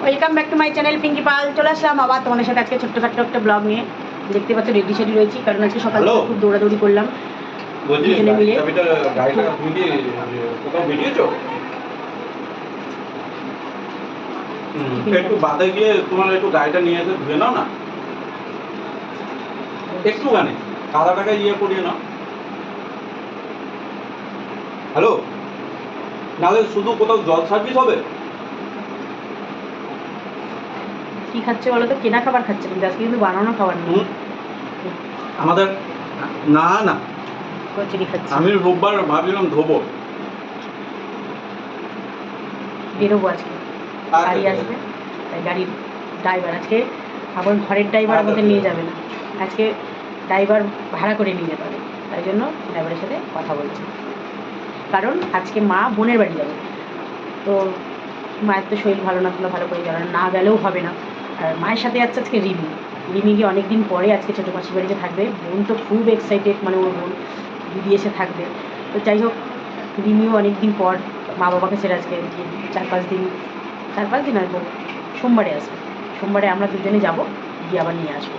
Welcome back to my channel Pinki Pal. চলে আসলাম আবার তোমাদের সাথে আজকে ছোট্টখাট্ট একটা ব্লগ নিয়ে। দেখতে পাচ্ছ রেডি সেডি রয়েছি, কারণ আজকে সকাল থেকে খুব দৌড়াদৌড়ি করলাম দুজনে মিলে। একটু বাদে গিয়ে তোমার একটু গাড়িটা নিয়ে এসে ধুয়ে নাও না, একটুখানি কাদাটাকে ইয়ে করিয়ে নাও। হ্যালো, নাহলে শুধু কোথাও জল সার্ভিস হবে। কি খাচ্ছে বলো তো? কেনা খাবার খাচ্ছে, কিন্তু আজকে কিন্তু বানানো খাবার নেই আমাদের। না না, কচুরি খাচ্ছে। আমি রোববার ভাবছিলাম ধোবো, বেরোবো আজকে, গাড়ি আসবে, তাই গাড়ির ড্রাইভার আজকে আমার ঘরের ড্রাইভার আমাদের নিয়ে যাবে না, আজকে ড্রাইভার ভাড়া করে নিয়ে যেতে হবে। তাই জন্য ড্রাইভারের সাথে কথা বলছি, কারণ আজকে মা বোনের বাড়ি যাবে। তো মায়ের তো শরীর ভালো না, ভালো করে যাবে না, গেলেও হবে না। আর মায়ের সাথে যাচ্ছে আজকে রিমি। রিমি গিয়ে অনেক দিন পরে আজকে ছোটো মাসির বাড়িতে থাকবে। বোন তো খুব এক্সাইটেড, মানে ওর বোন দিদি এসে থাকবে। তো যাই হোক, রিমিও অনেক দিন পর মা বাবাকে ছেড়ে আজকে 4-5 দিন আসবো, সোমবারে আসবে। সোমবারে আমরা দুজনে যাব, গিয়ে আবার নিয়ে আসবো।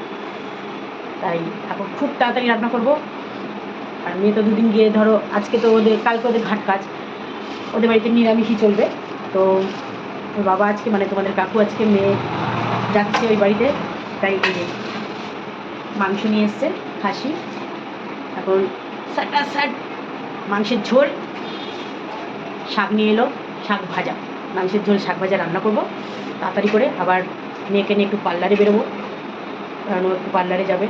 তাই এখন খুব তাড়াতাড়ি রান্না করবো। আর মেয়ে তো দুদিন গিয়ে ধরো, আজকে তো কালকে ওদের ঘাট কাজ, ওদের বাড়িতে নিরামিষই চলবে। তো ওর বাবা আজকে, মানে তোমাদের কাকু আজকে মেয়ে যাচ্ছে ওই বাড়িতে, তাই মাংস নিয়ে এসছে খাসি। এখন সাট মাংসের ঝোল, শাক নিয়ে এলো, শাক ভাজা, মাংসের ঝোল শাক ভাজা রান্না করবো তাড়াতাড়ি করে। আবার মেয়েকে নিয়ে একটু পার্লারে বেরোবো, কারণ ও একটু পার্লারে যাবে,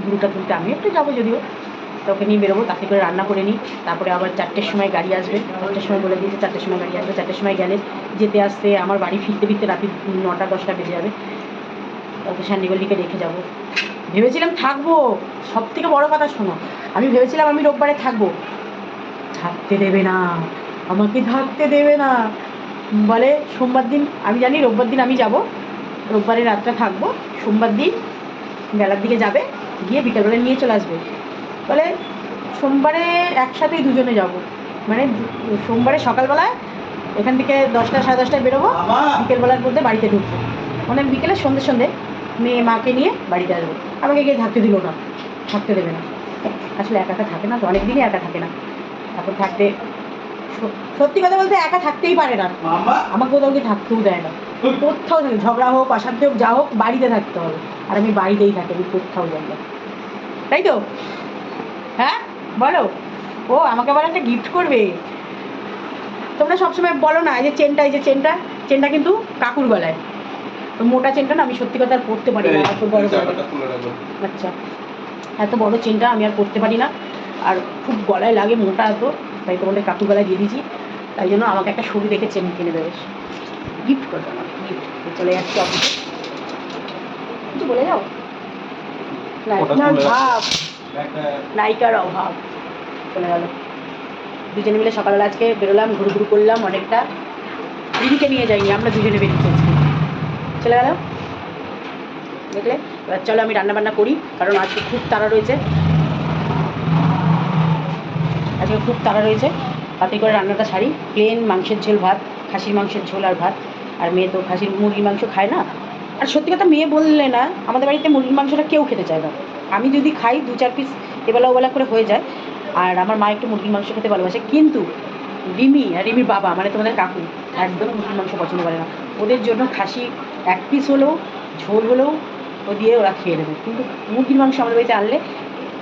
গুরুটা তুলতে। আমি একটু যাবো যদিও, তো ওকে নিয়ে বেরোবো, তাতে করে রান্না করে নিই। তারপরে আবার 4টের সময় গাড়ি আসবে, 4টের সময় বলে দিয়েছে 4টের সময় গাড়ি আসবে। 4টের সময় গেলে যেতে আসতে আমার বাড়ি ফিরতে রাত্রি 9টা-10টা বেজে যাবে। ওকে শান্ডিগল্লিকে রেখে যাবো। ভেবেছিলাম থাকবো, সব থেকে বড়ো কথা শোনো, আমি ভেবেছিলাম আমি রোববারে থাকবো, থাকতে দেবে না, আমাকে থাকতে দেবে না। বলে সোমবার দিন, আমি জানি রোববার দিন আমি যাব, রোববারে রাতটা থাকবো, সোমবার দিন বেলার দিকে যাবে, গিয়ে বিকেলবেলা নিয়ে চলে আসবে। বলে সোমবারে একসাথেই দুজনে যাব, মানে সোমবারে সকালবেলায় এখান থেকে 10টা-10:30টায় বেরোবো, বিকেলবেলার মধ্যে বাড়িতে ঢুকবো, মানে বিকেলে সন্ধ্যে মেয়ে মাকে নিয়ে বাড়িতে আসবো। আমাকে গিয়ে থাকতে দিল না, থাকতে দেবে না। আসলে একা থাকে না তো, অনেক দিনই একা থাকে না। এখন থাকতে, সত্যি কথা বলতে একা থাকতেই পারে না, আমাকে কোথাও গিয়ে থাকতেও দেয় না। কোথাও থাকে, ঝগড়া হোক, অশান্তি হোক, যা হোক, বাড়িতে থাকতে হবে। আর আমি বাড়িতেই থাকি, আমি কোথাও যাই না, তাই তো? হ্যাঁ বলো। ও আমাকে আবার একটা গিফট করবে। তোমরা সবসময় বলো না, এই যে চেনটা কিন্তু কাকুর গলায়, তো মোটা চেনটা না, আমি সত্যি কথা আর পরতে পারি না, এত বড়। আচ্ছা, এত বড় চেনটা আমি আর পরতে পারি না, আর খুব গলায় লাগে, মোটা এত, তাই তোমাদের কাকুর গলায় দিয়ে দিয়েছি। তাই জন্য আমাকে একটা সরু দেখে চেন কিনে দেবে, গিফট করবে আমাকে, গিফট। চলে যাচ্ছি অফিসে, কিছু বলে যাও। নায়িকার অভাব, চলে গেল। দুজনে মিলে সকালবেলা আজকে বেরোলাম, ঘুরু করলাম অনেকটা। দিদিকে নিয়ে যাইনি, আমরা দুজনে বেরিয়েছি, চলে গেল। দেখলে, এবার চলো আমি রান্নাবান্না করি, কারণ আজকে খুব তাড়া রয়েছে, তাতে করে রান্নাটা সারি। প্লেন মাংসের ঝোল ভাত, খাসির মাংসের ঝোল আর ভাত। আর মেয়ে তো মুরগির মাংস খায় না। আর সত্যি কথা, মেয়ে বললে না, আমাদের বাড়িতে মুরগির মাংসটা কেউ খেতে চায় না। আমি যদি খাই 2-4 পিস এবেলা ওবেলা করে হয়ে যায়। আর আমার মা একটু মুরগির মাংস খেতে ভালোবাসে, কিন্তু রিমি আর রিমির বাবা, মানে তোমাদের কাকু, একদম মুরগির মাংস পছন্দ করে না। ওদের জন্য খাসি 1 পিস হলেও, ঝোল হলেও ও দিয়ে ওরা খেয়ে নেবে। কিন্তু মুরগির মাংস আমাদের বাড়িতে আনলে,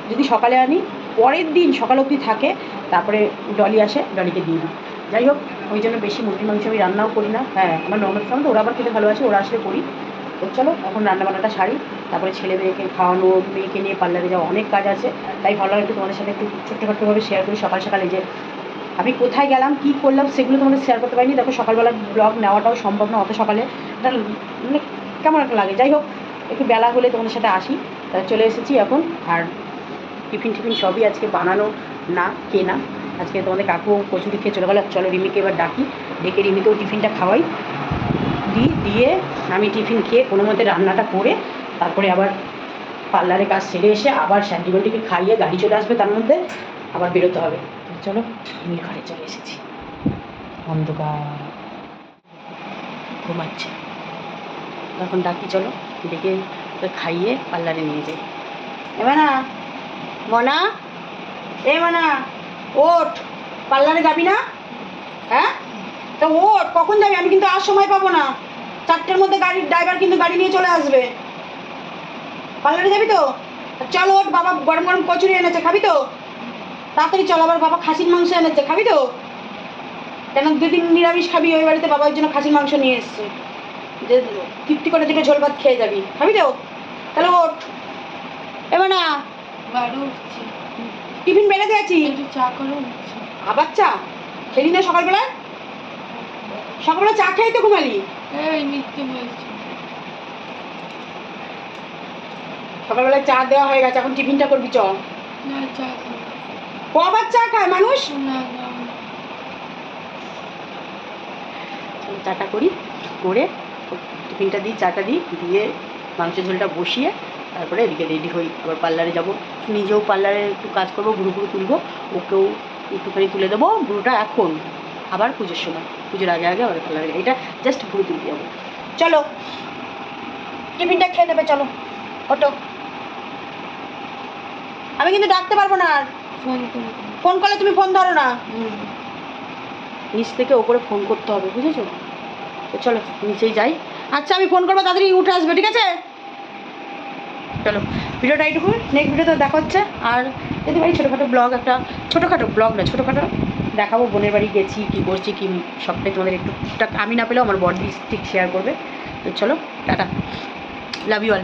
যদি সকালে আনি, পরের দিন সকাল অবধি থাকে, তারপরে ডলি আসে, ডলিকে দিয়ে দিই। যাই হোক, ওই জন্য বেশি মুরগির মাংস আমি রান্নাও করি না। হ্যাঁ, আমার ননদ তো ওরা আবার খেতে ভালোবাসে, ওরা আসলে করি। তো চলো এখন রান্নাবান্নাটা সারি, তারপরে ছেলে মেয়েকে খাওয়ানো, মেয়েকে নিয়ে পার্লারে যাওয়া, অনেক কাজ আছে। তাই ভাবলাম একটু তোমাদের সাথে একটু ছোট্টখাট্টোভাবে শেয়ার করি। সকাল সকালে যে আমি কোথায় গেলাম, কী করলাম, সেগুলো তোমাদের শেয়ার করতে পারিনি। দেখো, সকালবেলা ব্লগ নেওয়াটাও সম্ভব না অত সকালে, এটা মানে কেমন একটা লাগে। যাই হোক, একটু বেলা হলে তোমাদের সাথে আসি। চলে এসেছি এখন। আর টিফিন সবই আজকে বানানো না, কেনা। আজকে তোমাদের কাকু কচুরি খেয়ে চলে গেল। চলো রিমিকে এবার ডাকি, ডেকে রিমিকেও টিফিনটা খাওয়াই, দিয়ে আমি টিফিন খেয়ে কোনো মতে রান্নাটা করে, তারপরে আবার পার্লারে কাজ সেরে এসে আবার স্যান্ডিগোল্ডিকে খাইয়ে গাড়ি চলে আসবে, তার মধ্যে আবার বেরোতে হবে। চলো, রিমির ঘরে চলে এসেছি, অন্ধকার। ঘুমাচ্ছে। এখন ডাকি, চলো ডেকে ওকে খাইয়ে পার্লারে নিয়ে যাই। এবার না মনা, এ মনা, ওঠ, পার্লারে যাবি না? হ্যাঁ, তো ওঠ, কখন যাবি? আমি কিন্তু আর সময় পাবো না। 4টের মধ্যে গাড়ির ড্রাইভার কিন্তু গাড়ি নিয়ে চলে আসবে। পার্লারে যাবি তো? চলো ওঠ, বাবা গরম গরম কচুরি এনেছে, খাবি তো? তাড়াতাড়ি চল, আবার বাবা খাসির মাংস এনেছে, খাবি তো? কেন 2 দিন নিরামিষ খাবি ওই বাড়িতে, বাবার জন্য খাসির মাংস নিয়ে এসছে, যে তৃপ্তি করে 2টো ঝোল ভাত খেয়ে যাবি, খাবি তো? তাহলে ওঠ। এবার না টিফিন বেড়ে দিয়েছি, চা করে উঠছি। আবার চা খেলি না সকালবেলা? সকালবেলা চা খেয়ে তো ঘুমালি। এই মিথ্যে বলছি। সকালবেলা চা দেওয়া হয়ে গেছে, এখন টিফিনটা করবি। চ, না চা খাবো। কবার চা খায় মানুষ? না না চাটা করি, করে টিফিনটা দিই, চাটা দিই, দিয়ে মাংস ঝোলটা বসিয়ে তারপরে এদিকে রেডি হই, আবার পার্লারে যাব। নিজেও পার্লারে একটু কাজ করবো, ভুরু ভুরু তুলবো, ওকেও একটুখানি তুলে দেবো। ভুরুটা এখন, আবার পুজোর সময়, পুজোর আগে আগে আবার পার্লারে, এটা জাস্ট ভুরু তুলতে যাবো। চলো টিফিনটা খেয়ে নেবে, চলো ওটো। আমি কিন্তু ডাকতে পারবো না আর। ফোন করে ফোন করলে তুমি ফোন ধরো না, হুম। নিচ থেকে ওপরে ফোন করতে হবে, বুঝেছো? তো চলো নিচেই যাই। আচ্ছা আমি ফোন করবো, তাড়াতাড়ি উঠে আসবে, ঠিক আছে? চলো ভিডিওটা এইটুকু, নেক্সট ভিডিওতে দেখা হচ্ছে। আর যদি ভাই ছোটোখাটো ব্লগ, একটা ছোটোখাটো ব্লগ না, ছোটোখাটো দেখাবো বোনের বাড়ি গেছি, কী করছি, কী সবটাই তোমাদের একটু টুকটাক, আমি না পেলেও আমার বডি ঠিক শেয়ার করবে। তো চলো টাটা, লাভ ইউ অল।